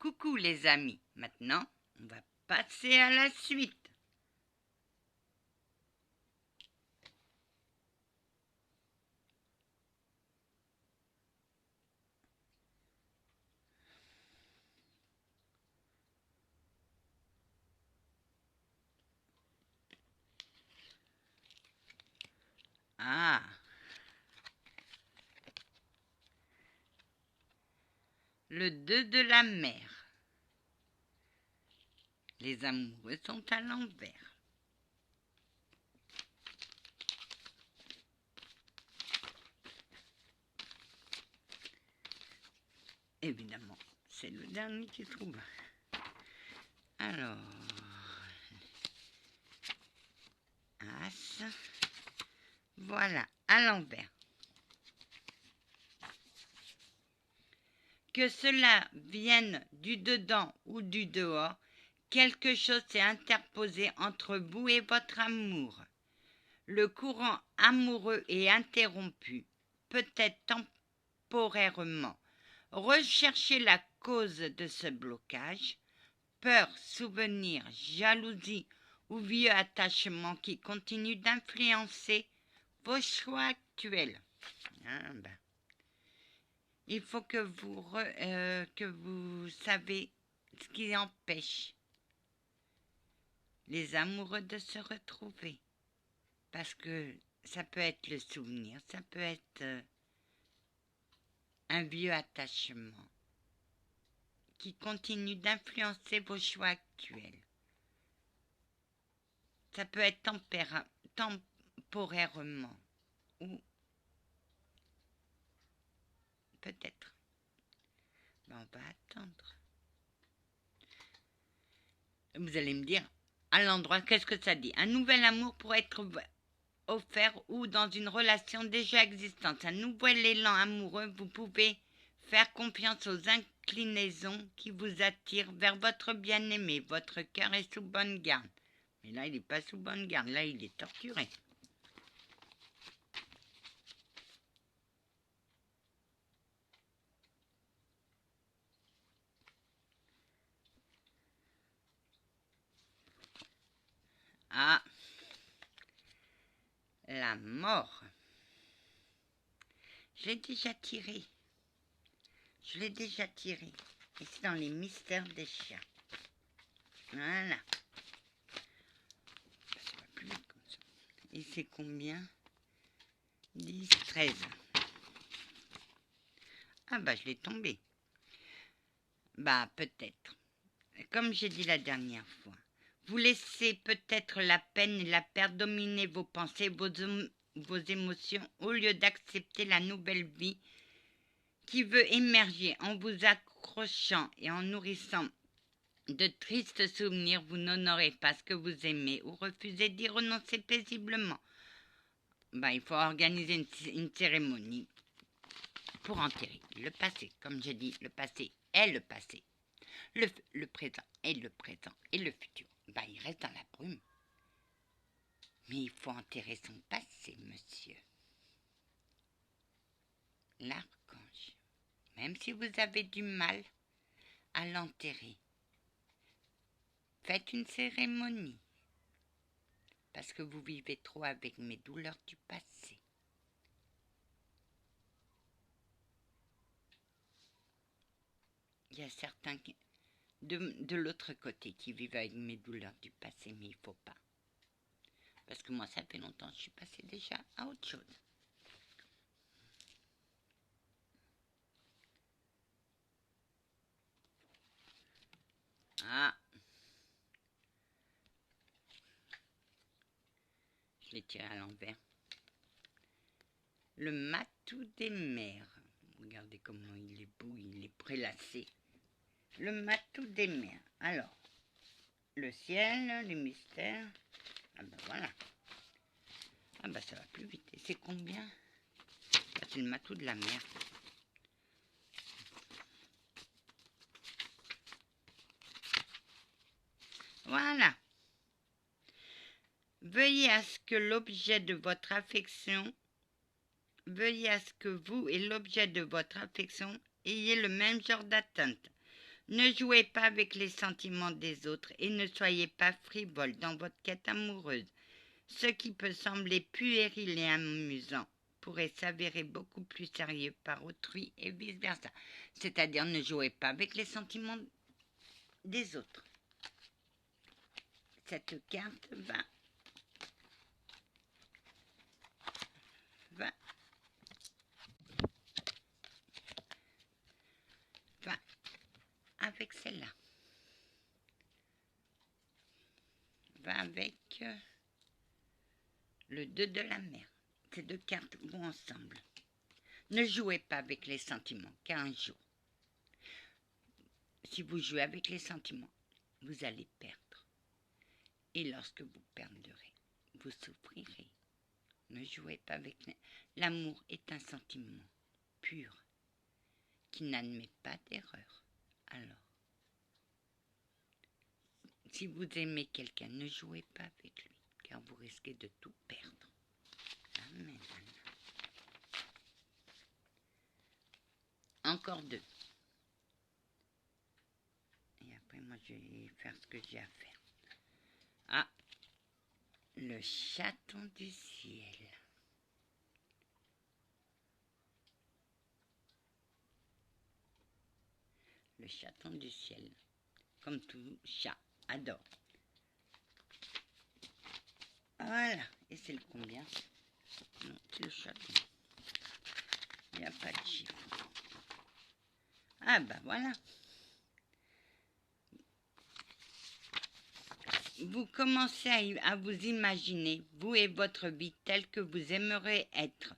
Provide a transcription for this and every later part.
Coucou les amis, maintenant on va passer à la suite. Ah, le 2 de la mer. Les amoureux sont à l'envers. Évidemment, c'est le dernier qui trouve. Alors, As, voilà, à l'envers. Que cela vienne du dedans ou du dehors, quelque chose s'est interposé entre vous et votre amour. Le courant amoureux est interrompu, peut-être temporairement. Recherchez la cause de ce blocage, peur, souvenir, jalousie ou vieux attachement qui continuent d'influencer vos choix actuels. Il faut que vous savez ce qui empêche les amoureux de se retrouver. Parce que ça peut être le souvenir, ça peut être un vieux attachement qui continue d'influencer vos choix actuels. Ça peut être temporairement ou peut-être. Ben, on va attendre. Vous allez me dire, à l'endroit, qu'est-ce que ça dit? Un nouvel amour pourrait être offert ou dans une relation déjà existante. Un nouvel élan amoureux, vous pouvez faire confiance aux inclinaisons qui vous attirent vers votre bien-aimé. Votre cœur est sous bonne garde. Mais là, il n'est pas sous bonne garde. Là, il est torturé. Ah, la mort. Je l'ai déjà tiré. Je l'ai déjà tiré. Et c'est dans les mystères des chiens. Voilà. Ça va plus vite comme ça. Et c'est combien? 10, 13. Ah bah je l'ai tombé. Bah peut-être. Comme j'ai dit la dernière fois. Vous laissez peut-être la peine et la perte dominer vos pensées, vos émotions, au lieu d'accepter la nouvelle vie qui veut émerger en vous accrochant et en nourrissant de tristes souvenirs. Vous n'honorez pas ce que vous aimez ou refusez d'y renoncer paisiblement. Il faut organiser une cérémonie pour enterrer le passé. Comme j'ai dit, le passé est le passé. Le présent est le présent et le futur. Il reste dans la brume. Mais il faut enterrer son passé, monsieur. L'archange, même si vous avez du mal à l'enterrer, faites une cérémonie. Parce que vous vivez trop avec mes douleurs du passé. Il y a certains de l'autre côté qui vivent avec mes douleurs du passé, mais il ne faut pas. Parce que moi, ça fait longtemps que je suis passée déjà à autre chose. Ah, je l'ai tiré à l'envers. Le matou des mers. Regardez comment il est beau, il est prélassé. Le matou des mers. Alors, le ciel, les mystères. Ah ben voilà. Ah ben ça va plus vite. Et c'est combien? C'est le matou de la mer. Voilà. Veuillez à ce que l'objet de votre affection, veuillez à ce que vous et l'objet de votre affection ayez le même genre d'atteinte. Ne jouez pas avec les sentiments des autres et ne soyez pas frivole dans votre quête amoureuse. Ce qui peut sembler puéril et amusant pourrait s'avérer beaucoup plus sérieux par autrui et vice-versa. C'est-à-dire ne jouez pas avec les sentiments des autres. Cette carte va avec celle-là. Va avec le 2 de la mer. Ces deux cartes vont ensemble. Ne jouez pas avec les sentiments, car un jour, si vous jouez avec les sentiments, vous allez perdre. Et lorsque vous perdrez, vous souffrirez. Ne jouez pas avec l'amour est un sentiment pur qui n'admet pas d'erreur. Alors, si vous aimez quelqu'un, ne jouez pas avec lui, car vous risquez de tout perdre. Amen. Encore deux. Et après, moi, je vais faire ce que j'ai à faire. Ah, le chaton du ciel. Le chaton du ciel, comme tout chat, adore. Voilà, et c'est le combien? Non, c'est le chaton. Il n'y a pas de chiffre. Ah bah voilà. Vous commencez à vous imaginer, vous et votre vie telle que vous aimeriez être.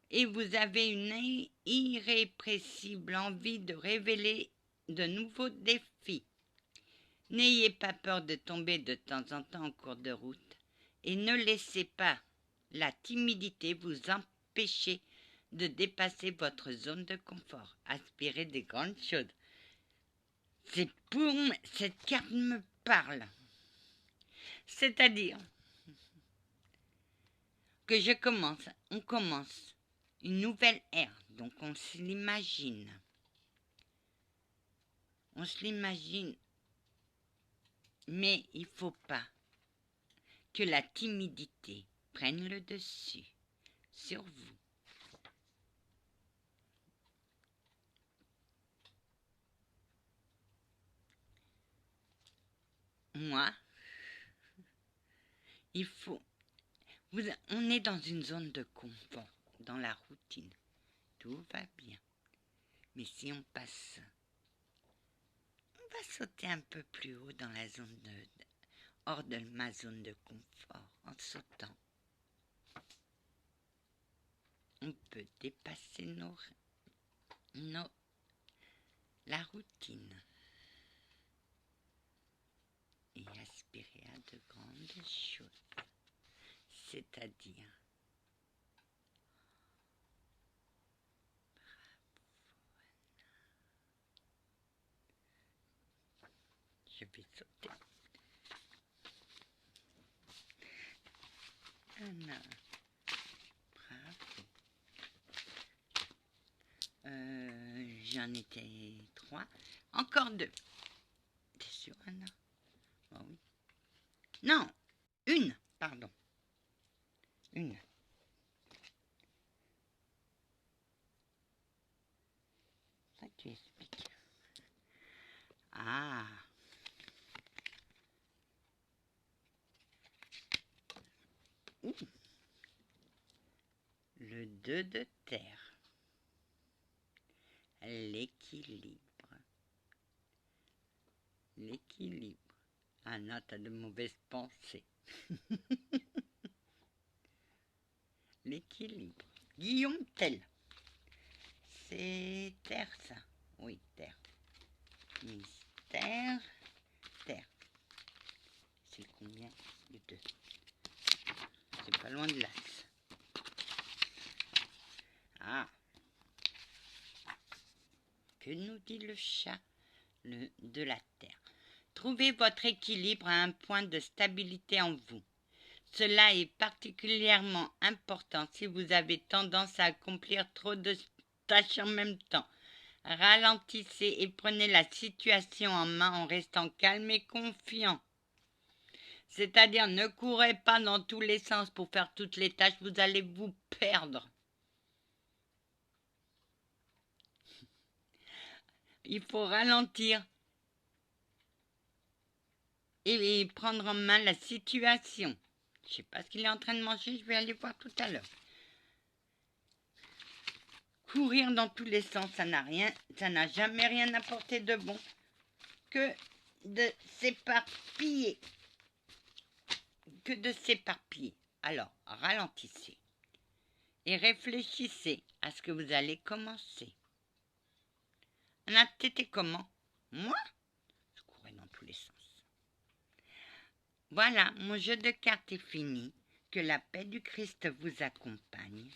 Et vous avez une irrépressible envie de révéler de nouveaux défis. N'ayez pas peur de tomber de temps en temps en cours de route et ne laissez pas la timidité vous empêcher de dépasser votre zone de confort. Aspirez des grandes choses. C'est pour cette carte me parle. C'est-à-dire que on commence une nouvelle ère, donc on se l'imagine. On se l'imagine, mais il ne faut pas que la timidité prenne le dessus sur vous. Moi, on est dans une zone de confort, dans la routine. Tout va bien. Mais si on passe, on va sauter un peu plus haut dans la zone hors de ma zone de confort, en sautant. On peut dépasser la routine et aspirer à de grandes choses. C'est-à-dire, je vais sauter. Anna, bravo. J'en étais 3. Encore 2. T'es sûre, Anna? Oh oui. Non, une, pardon. Une. Ça, tu expliques. Ah. Ouh. Le 2 de terre. L'équilibre. L'équilibre. Ah non, t'as de mauvaises pensées. L'équilibre. Guillaume Tell. C'est terre, ça. Oui, terre. Mystère. Terre. C'est combien? Le 2. C'est pas loin de l'axe. Ah. Que nous dit le chat de la terre? Trouvez votre équilibre à un point de stabilité en vous. Cela est particulièrement important si vous avez tendance à accomplir trop de tâches en même temps. Ralentissez et prenez la situation en main en restant calme et confiant. C'est-à-dire, ne courez pas dans tous les sens pour faire toutes les tâches, vous allez vous perdre. Il faut ralentir et prendre en main la situation. Je ne sais pas ce qu'il est en train de manger, je vais aller voir tout à l'heure. Courir dans tous les sens, ça n'a jamais rien apporté de bon que de s'éparpiller. Alors, ralentissez et réfléchissez à ce que vous allez commencer. T'étais comment? Moi? Je courais dans tous les sens. Voilà, mon jeu de cartes est fini. Que la paix du Christ vous accompagne,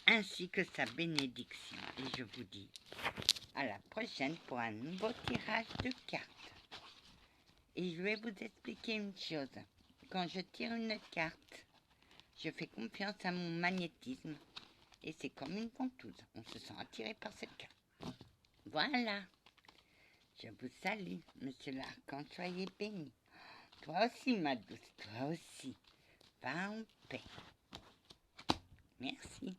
ainsi que sa bénédiction. Et je vous dis à la prochaine pour un nouveau tirage de cartes. Et je vais vous expliquer une chose. Quand je tire une carte, je fais confiance à mon magnétisme. Et c'est comme une ventouse. On se sent attiré par cette carte. Voilà. Je vous salue, monsieur l'archange, soyez béni. Toi aussi, ma douce, toi aussi. Va en paix. Merci.